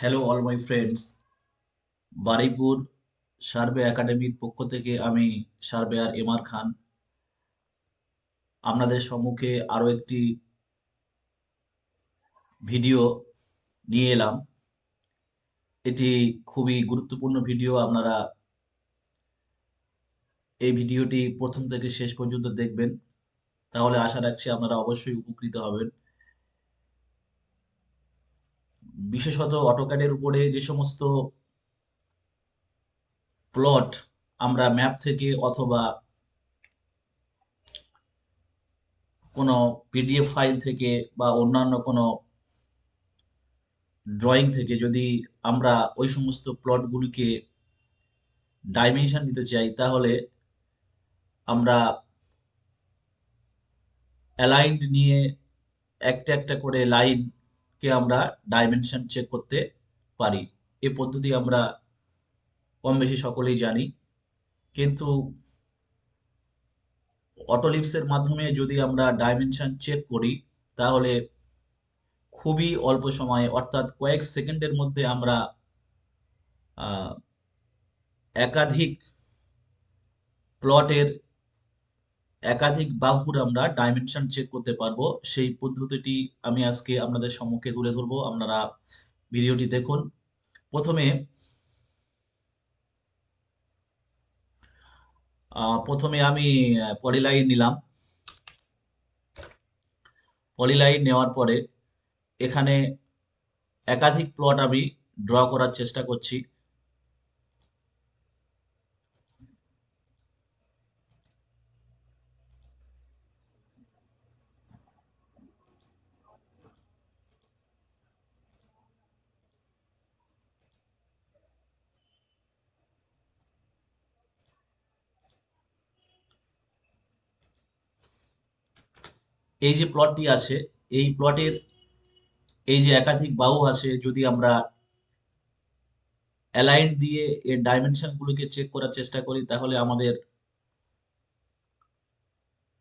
Hello all my friends. Baruipur survey একাডেমির পক্ষ থেকে আমি সার্ভেয়ার এমআর খান আপনাদের সম্মুখে আরও একটি ভিডিও নিয়ে এলাম। এটি খুবই গুরুত্বপূর্ণ ভিডিও। আপনারা এই ভিডিওটি প্রথম থেকে শেষ পর্যন্ত দেখবেন, তাহলে আশা রাখছি আপনারা অবশ্যই উপকৃত হবেন। বিশেষত অটোক্যাডের উপরে যে সমস্ত প্লট আমরা ম্যাপ থেকে অথবা কোনো পিডিএফ ফাইল থেকে বা অন্যান্য কোনো ড্রয়িং থেকে যদি আমরা ওই সমস্ত প্লটগুলিকে ডাইমেনশন দিতে চাই, তাহলে আমরা অ্যালাইন্ড নিয়ে একটা একটা করে লাইনকে আমরা ডাইমেনশন চেক করতে পারি। এই পদ্ধতি আমরা কম বেশি সকলেই জানি, কিন্তু অটোলিপসের মাধ্যমে যদি আমরা ডাইমেনশন চেক করি, তাহলে খুবই অল্প সময়ে অর্থাৎ কয়েক সেকেন্ডের মধ্যে আমরা আহ, একাধিক প্লটের একাধিক বাহুর আমরা ডাইমেনশন চেক করতে পারবো। সেই পদ্ধতিটি আমি আজকে আপনাদের সম্মুখে তুলে ধরবো। আপনারা ভিডিওটি দেখুন। প্রথমে প্রথমে আমি পলিলাইন নিলাম। পলিলাইন নেওয়ার পরে এখানে একাধিক প্লট আমি ড্র করার চেষ্টা করছি। এই যে প্লটটি আছে, এই প্লটের এই যে একাধিক বাহু আছে, যদি আমরা অ্যালাইন দিয়ে এর ডাইমেনশন গুলোকে চেক করার চেষ্টা করি, তাহলে আমাদের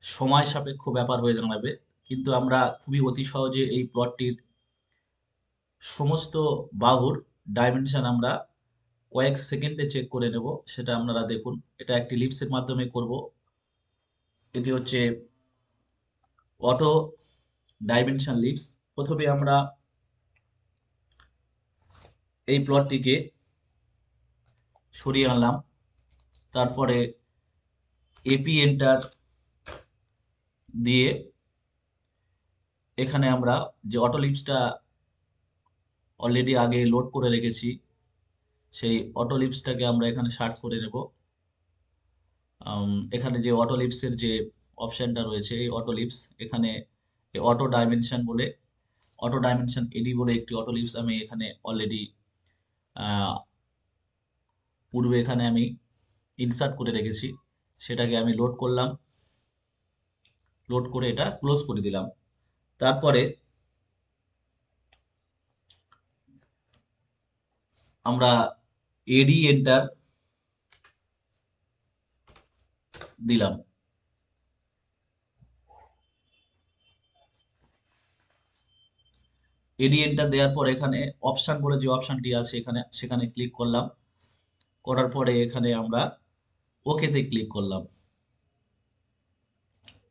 সময় সাপেক্ষ ব্যাপার হয়ে দাঁড়াবে। কিন্তু আমরা খুবই অতি সহজে এই প্লটটির সমস্ত বাহুর ডাইমেনশন আমরা কয়েক সেকেন্ডে চেক করে নেব। সেটা আপনারা দেখুন। এটা একটি লিপসের মাধ্যমে করব। এটি হচ্ছে অটো ডাইমেনশন লিপস। প্রথমে আমরা এই প্লটটিকে সরিয়ে আনলাম। তারপরে এপি এন্টার দিয়ে এখানে আমরা যে অটো লিপসটা অলরেডি আগে লোড করে রেখেছি, সেই অটো লিপসটাকে আমরা এখানে সার্চ করে নেব। এখানে যে অটো লিপসের যে অপশনটা রয়েছে, এই অটো লিপস এখানে অটো ডাইমেনশন বলে, অটো ডাইমেনশন এডি বলে একটি অটো লিপস আমি এখানে অলরেডি পূর্বে এখানে আমি ইনসার্ট করে রেখেছি। সেটাকে আমি লোড করলাম। লোড করে এটা ক্লোজ করে দিলাম। তারপরে আমরা এডি এন্টার দিলাম। এডি এন্টার দেওয়ার পর এখানে অপশন বলে যে অপশনটি আছে, এখানে সেখানে ক্লিক করলাম। করার পরে এখানে আমরা ওকেতে ক্লিক করলাম।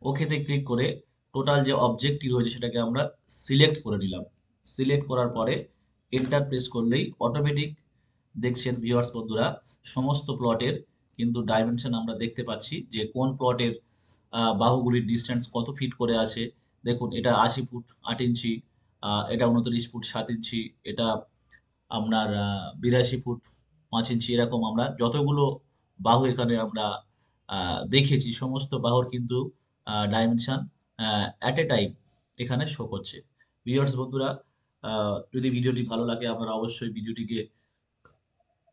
ওকেতে ক্লিক করে টোটাল যে অবজেক্টটি রয়েছে সেটাকে আমরা সিলেক্ট করে নিলাম। সিলেক্ট করার পরে এন্টার প্রেস করলেই অটোমেটিক দেখছেন ভিউয়ার্স বন্ধুরা, সমস্ত প্লটের কিন্তু ডাইমেনশন আমরা দেখতে পাচ্ছি যে কোন প্লটের বাহুগুলির ডিস্টেন্স কত ফিট করে আছে। দেখুন, এটা 80 ফুট 8 ইঞ্চি, এটা 29 ফুট 7 ইঞ্চি, এটা আপনার 82 ফুট 5 ইঞ্চি। এরকম আমরা যতগুলো বাহু এখানে আমরা দেখেছি, সমস্ত বাহুর কিন্তু ডাইমেনশন অ্যাট এ টাইম এখানে শো করছে। ভিউয়ার্স বন্ধুরা, যদি ভিডিওটি ভালো লাগে আপনারা অবশ্যই ভিডিওটিকে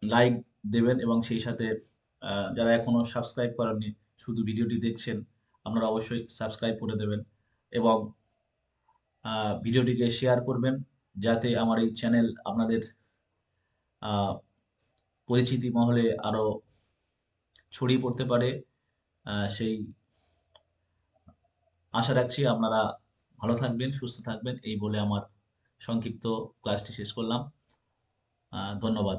লাইক দেবেন, এবং সেই সাথে যারা এখনো সাবস্ক্রাইব করেননি, শুধু ভিডিওটি দেখছেন, আপনারা অবশ্যই সাবস্ক্রাইব করে দেবেন এবং ভিডিওটিকে শেয়ার করবেন, যাতে আমার এই চ্যানেল আপনাদের আহ, পরিচিতি মহলে আরো ছড়িয়ে পড়তে পারে। সেই আশা রাখছি। আপনারা ভালো থাকবেন, সুস্থ থাকবেন, এই বলে আমার সংক্ষিপ্ত ক্লাসটি শেষ করলাম। ধন্যবাদ।